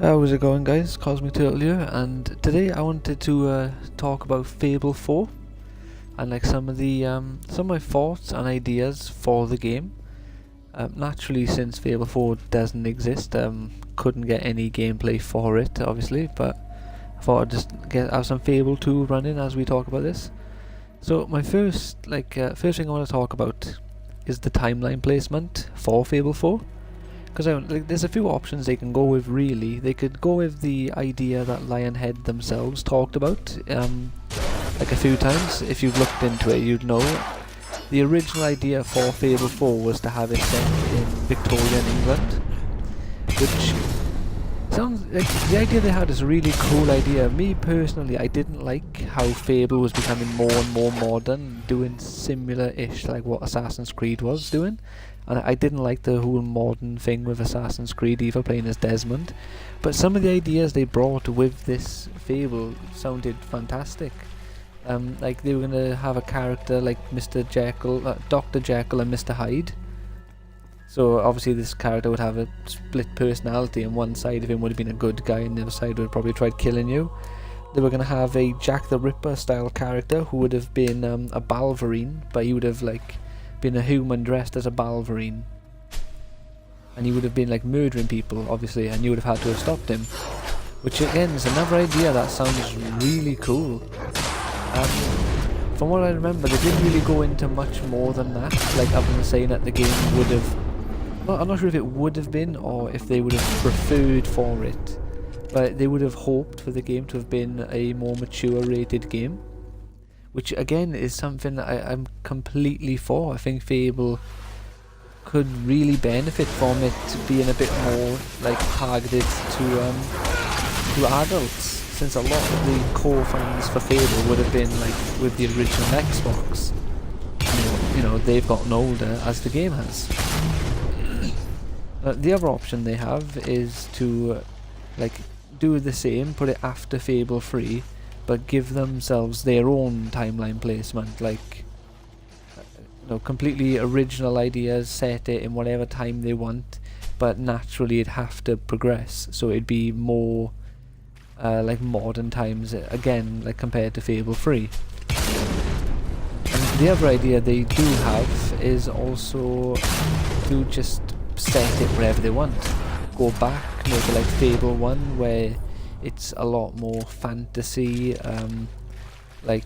How's it going, guys? Cosmic Turtle here, and today I wanted to talk about Fable 4 and like some of my thoughts and ideas for the game. Naturally, since Fable 4 doesn't exist, couldn't get any gameplay for it, obviously, but I thought I'd just have some Fable 2 running as we talk about this. So my first thing I want to talk about is the timeline placement for Fable 4. Because there's a few options they can go with, really. They could go with the idea that Lionhead themselves talked about like a few times. If you've looked into it, you'd know. The original idea for Fable 4 was to have it set in Victorian England, which sounds like the idea they had is a really cool idea. Me personally, I didn't like how Fable was becoming more and more modern, doing similar-ish like what Assassin's Creed was doing. And I didn't like the whole modern thing with Assassin's Creed either, playing as Desmond. But some of the ideas they brought with this Fable sounded fantastic. Like they were going to have a character like Mr. Jekyll, Dr. Jekyll and Mr. Hyde. So obviously this character would have a split personality, and one side of him would have been a good guy and the other side would have probably tried killing you. They were going to have a Jack the Ripper style character who would have been a Balverine, but he would have been a human dressed as a Balverine, and he would have been murdering people, obviously, and you would have had to have stopped him, which again is another idea that sounds really cool. From what I remember, they didn't really go into much more than that, other than saying that the game would have, well, I'm not sure if it would have been or if they would have preferred for it, but they would have hoped for the game to have been a more mature rated game, which again is something that I'm completely for. I think Fable could really benefit from it being a bit more targeted to adults, since a lot of the core fans for Fable would have been with the original Xbox. You know, they've gotten older as the game has. The other option they have is to do the same, put it after Fable 3, but give themselves their own timeline placement, completely original ideas, set it in whatever time they want, but naturally it'd have to progress, so it'd be more modern times again, compared to Fable 3. And the other idea they do have is also to just set it wherever they want. Go back, make it like Fable 1, where it's a lot more fantasy, like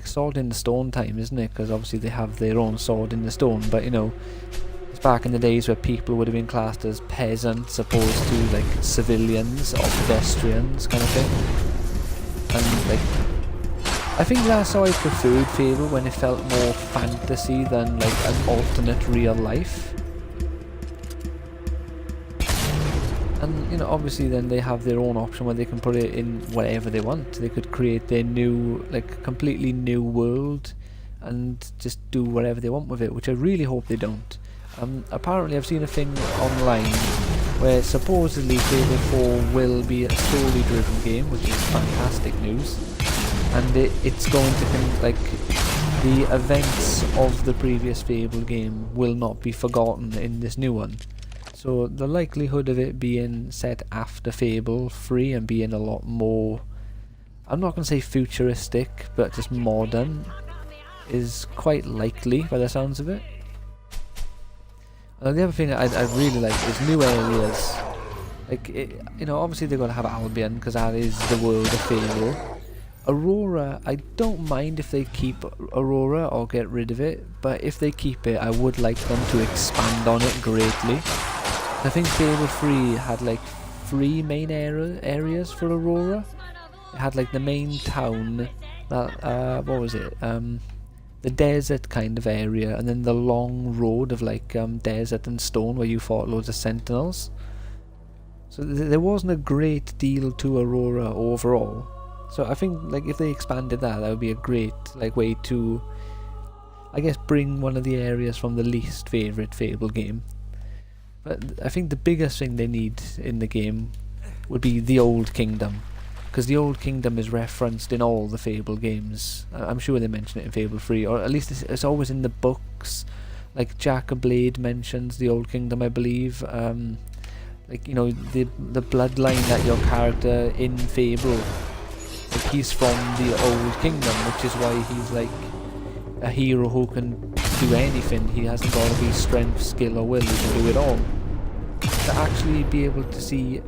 Sword in the Stone time, isn't it? Because obviously they have their own Sword in the Stone, but it's back in the days where people would have been classed as peasants opposed to civilians or pedestrians kind of thing. And I think that's how I preferred Fable, when it felt more fantasy than an alternate real life. And obviously then they have their own option where they can put it in whatever they want. They could create their new, completely new world and just do whatever they want with it, which I really hope they don't. Apparently I've seen a thing online where supposedly Fable 4 will be a story driven game, which is fantastic news, and it's going to the events of the previous Fable game will not be forgotten in this new one. So the likelihood of it being set after Fable 3 and being a lot more, I'm not going to say futuristic, but just modern, is quite likely by the sounds of it. And the other thing I really like is new areas. Obviously they've got to have Albion, because that is the world of Fable. Aurora, I don't mind if they keep Aurora or get rid of it, but if they keep it, I would like them to expand on it greatly. I think Fable 3 had 3 main areas for Aurora. It had the main town, that what was it? The desert kind of area, and then the long road of desert and stone where you fought loads of sentinels. So there wasn't a great deal to Aurora overall. So I think if they expanded that would be a great way to, I guess, bring one of the areas from the least favourite Fable game. But I think the biggest thing they need in the game would be the Old Kingdom, because the Old Kingdom is referenced in all the Fable games. I'm sure they mention it in Fable 3, or at least it's always in the books. Jack Blade mentions the Old Kingdom, I believe. like, you know, the bloodline that your character in Fable, like, he's from the Old Kingdom, which is why he's like a hero who can do anything. He hasn't got to be strength, skill or will, he can do it all. To actually be able to see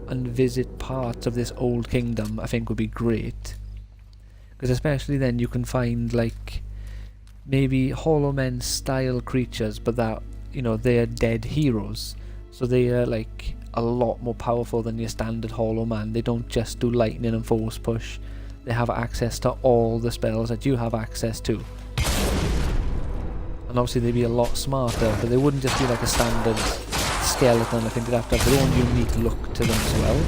and visit parts of this Old Kingdom, I think would be great. Because especially then you can find like maybe Hollow Men style creatures, but that, you know, they are dead heroes. So they are like a lot more powerful than your standard Hollow Man. They don't just do lightning and force push. They have access to all the spells that you have access to. And obviously they'd be a lot smarter, but they wouldn't just be like a standard skeleton. I think they'd have to have their own unique look to them as well.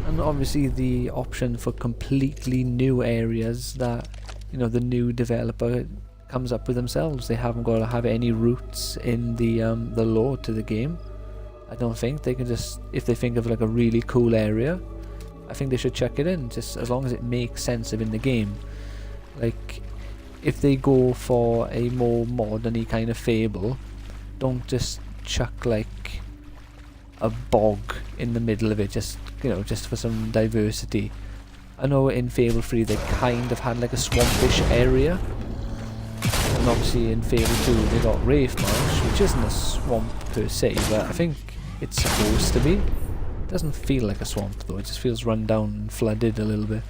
And obviously the option for completely new areas that, you know, the new developer comes up with themselves. They haven't got to have any roots in the lore to the game. I don't think. They can just, if they think of like a really cool area, I think they should chuck it in, just as long as it makes sense of in the game. Like, if they go for a more modern-y kind of Fable, don't just chuck like a bog in the middle of it, just, you know, just for some diversity. I know in Fable 3 they kind of had like a swampish area, and obviously in Fable 2 they got Wraith Marsh, which isn't a swamp per se, but I think it's supposed to be. It doesn't feel like a swamp though, it just feels run down and flooded a little bit.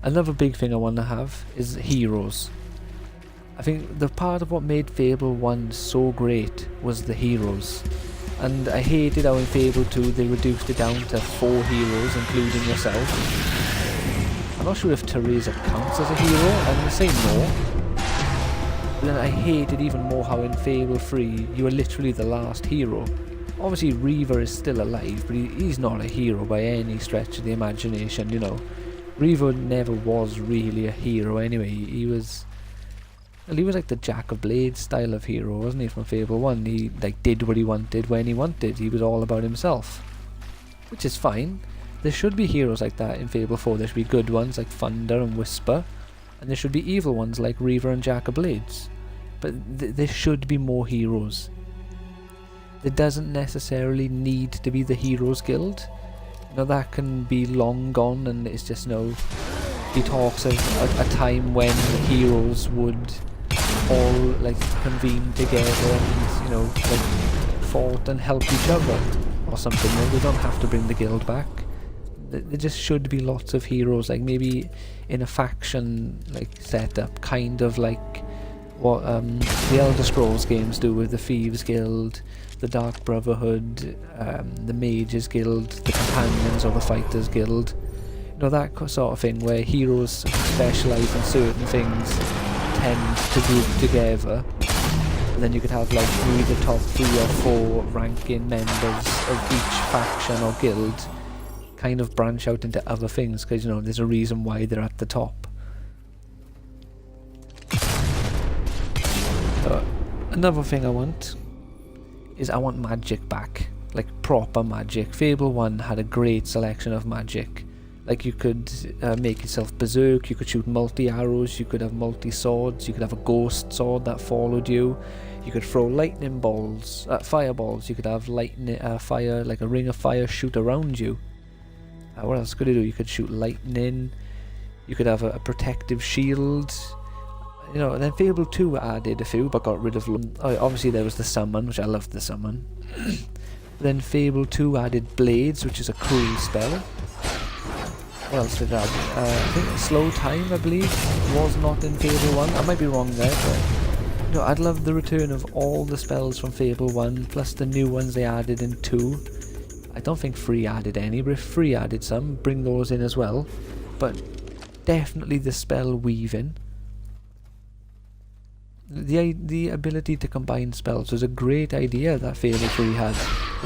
Another big thing I want to have is heroes. I think the part of what made Fable 1 so great was the heroes. And I hated how in Fable 2 they reduced it down to 4 heroes, including yourself. I'm not sure if Teresa counts as a hero, I'm going to say no. But then I hated even more how in Fable 3 you were literally the last hero. Obviously Reaver is still alive, but he's not a hero by any stretch of the imagination, you know. Reaver never was really a hero anyway. He was like the Jack of Blades style of hero, wasn't he, from Fable 1? He like did what he wanted when he wanted. He was all about himself, which is fine. There should be heroes like that in Fable 4. There should be good ones like Thunder and Whisper, and there should be evil ones like Reaver and Jack of Blades. But there should be more heroes. There doesn't necessarily need to be the Heroes Guild. Now that can be long gone, and it's just, you know, he talks of a time when heroes would all like convene together and, you know, like fought and helped each other or something. You know, they don't have to bring the guild back. There just should be lots of heroes, like maybe in a faction like setup, kind of like what the Elder Scrolls games do with the Thieves Guild, the Dark Brotherhood, the Mages Guild, the Companions or the Fighters Guild. You know, that sort of thing where heroes specialise in certain things tend to group together. And then you could have like maybe the top 3 or 4 ranking members of each faction or guild kind of branch out into other things, because, you know, there's a reason why they're at the top. Another thing I want is I want magic back, like proper magic. Fable 1 had a great selection of magic. Like you could make yourself berserk, you could shoot multi-arrows, you could have multi-swords, you could have a ghost sword that followed you, you could throw lightning balls, fireballs, you could have lightning, fire, like a ring of fire shoot around you. What else could you do? You could shoot lightning, you could have a protective shield. You know, and then Fable 2 added a few, but got rid of them. Obviously there was the summon, which I loved the summon. Then Fable 2 added blades, which is a cool spell. What else did it add? I think slow time, I believe, was not in Fable 1. I might be wrong there, but you know, I'd love the return of all the spells from Fable 1, plus the new ones they added in 2. I don't think 3 added any, but if 3 added some, bring those in as well. But definitely the spell weaving. The ability to combine spells was a great idea that Fable 3 had.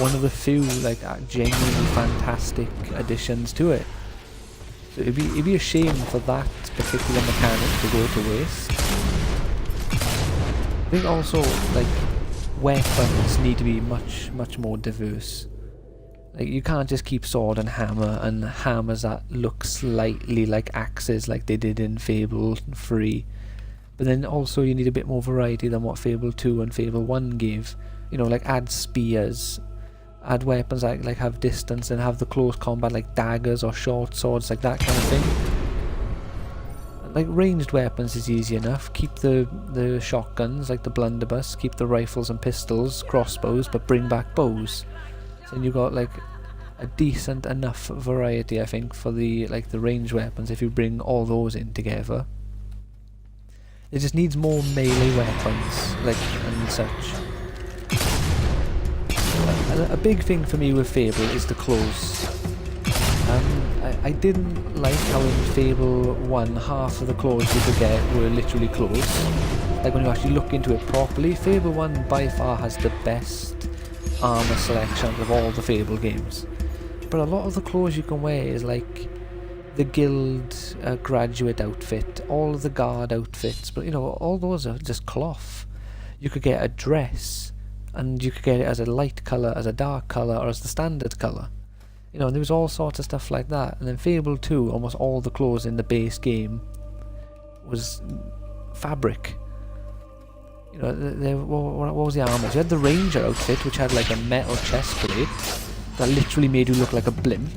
One of the few like genuinely fantastic additions to it. So it'd be a shame for that particular mechanic to go to waste. I think also like weapons need to be much more diverse. Like you can't just keep sword and hammer, and hammers that look slightly like axes like they did in Fable 3. But then also you need a bit more variety than what Fable 2 and Fable 1 gave. You know, like add spears, add weapons that like have distance, and have the close combat like daggers or short swords, like that kind of thing. Like ranged weapons is easy enough. Keep the shotguns, like the blunderbuss, keep the rifles and pistols, crossbows, but bring back bows. So then you got like a decent enough variety, I think, for the like the ranged weapons if you bring all those in together. It just needs more melee weapons, like, and such. A big thing for me with Fable is the clothes. I didn't like how in Fable 1 half of the clothes you could get were literally clothes. Like when you actually look into it properly, Fable 1 by far has the best armor selection of all the Fable games. But a lot of the clothes you can wear is like the guild graduate outfit, all of the guard outfits, but you know, all those are just cloth. You could get a dress, and you could get it as a light colour, as a dark colour, or as the standard colour. You know, and there was all sorts of stuff like that. And then Fable 2, almost all the clothes in the base game was fabric. You know, what was the armour? You had the ranger outfit, which had like a metal chest plate that literally made you look like a blimp.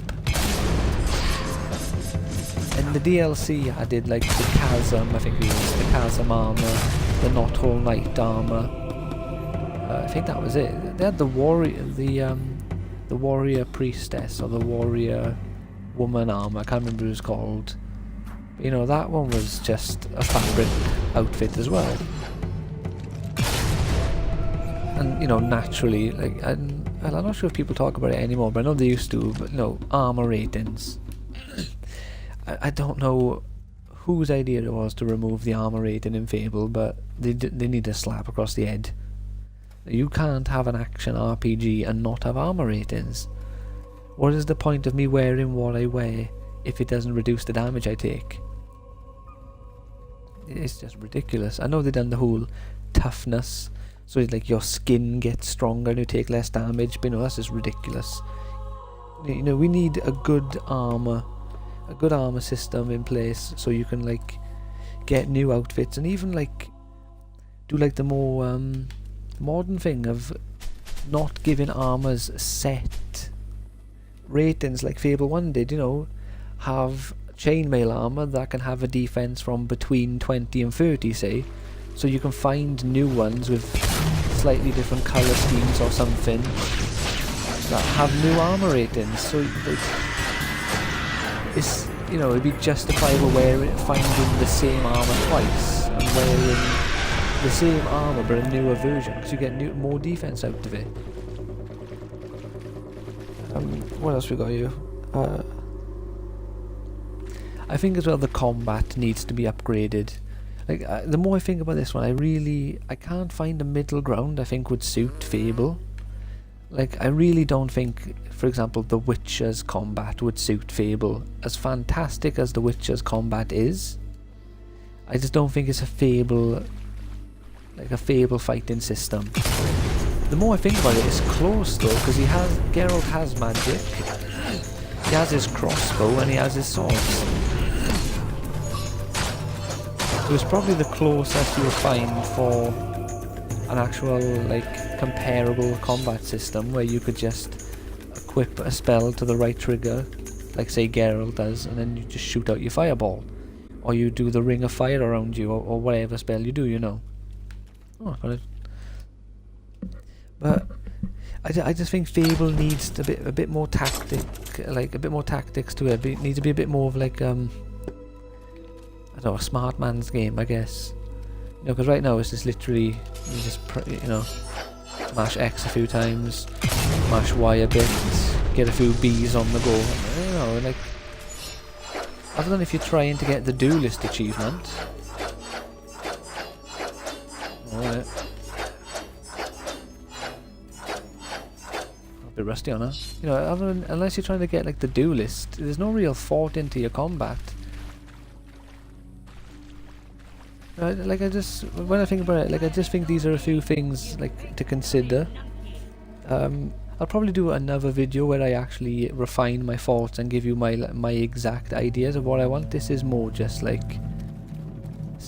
And the DLC added like the chasm, I think it was the chasm armour, the not whole knight armour. I think that was it. They had the warrior priestess or the warrior woman armour. I can't remember what it was called. But, you know, that one was just a fabric outfit as well. And you know, naturally, like, I'm not sure if people talk about it anymore, but I know they used to. But you know, armor ratings. I don't know whose idea it was to remove the armor rating in Fable, but they need a slap across the head. You can't have an action RPG and not have armor ratings. What is the point of me wearing what I wear if it doesn't reduce the damage I take? It's just ridiculous. I know they've done the whole toughness, so it's like your skin gets stronger and you take less damage, but you know, that's just ridiculous. You know, we need a good armor system in place so you can like get new outfits and even like do like the more modern thing of not giving armors set ratings like Fable 1 did, you know, have chainmail armor that can have a defense from between 20 and 30, say, so you can find new ones with slightly different color schemes or something that have new armor ratings. So like, it's, you know, it'd be justifiable finding the same armor twice and wearing the same armor but a newer version, because you get more defense out of it. What else we got here? I think as well the combat needs to be upgraded. Like the more I think about this one, I can't find a middle ground I think would suit Fable. Like I really don't think, for example, The Witcher's combat would suit Fable. As fantastic as The Witcher's combat is, I just don't think it's a Fable fighting system. The more I think about it, it's close though, because Geralt has magic, he has his crossbow and he has his swords. So it's probably the closest you will find for an actual like comparable combat system where you could just equip a spell to the right trigger, like say Geralt does, and then you just shoot out your fireball, or you do the ring of fire around you, or whatever spell you do, you know. Oh, got it. But I just think Fable needs a bit more tactics to it. It needs to be a bit more of like I don't know, a smart man's game, I guess. You know, because right now it's just literally you just mash X a few times, mash Y a bit, get a few B's on the go. You know, like other than if you're trying to get the duelist achievement. Alright. A bit rusty on her. You know, unless you're trying to get like the duelist, there's no real thought into your combat. Like when I think about it, like I just think these are a few things like to consider. I'll probably do another video where I actually refine my thoughts and give you my exact ideas of what I want. This is more just like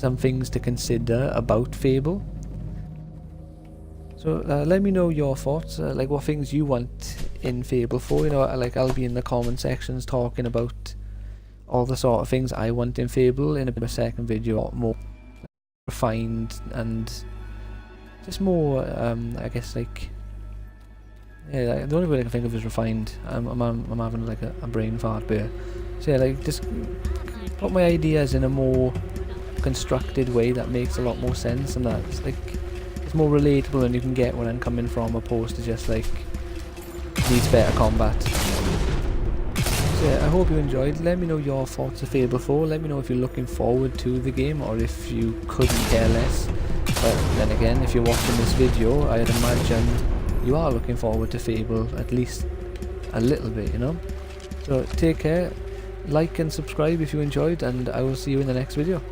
some things to consider about Fable. So let me know your thoughts, like what things you want in Fable 4. You know, like I'll be in the comment sections talking about all the sort of things I want in Fable in a second video, more refined and just more, I guess, like, yeah, the only word I can think of is refined. I'm having like a brain fart there. So yeah, like just put my ideas in a more constructed way that makes a lot more sense, and that's like, it's more relatable and you can get where I'm coming from, opposed to just like needs better combat. So yeah, I hope you enjoyed. Let me know your thoughts of Fable 4. Let me know if you're looking forward to the game or if you couldn't care less. But then again, if you're watching this video, I'd imagine you are looking forward to Fable, at least a little bit, you know? So take care, like and subscribe if you enjoyed, and I will see you in the next video.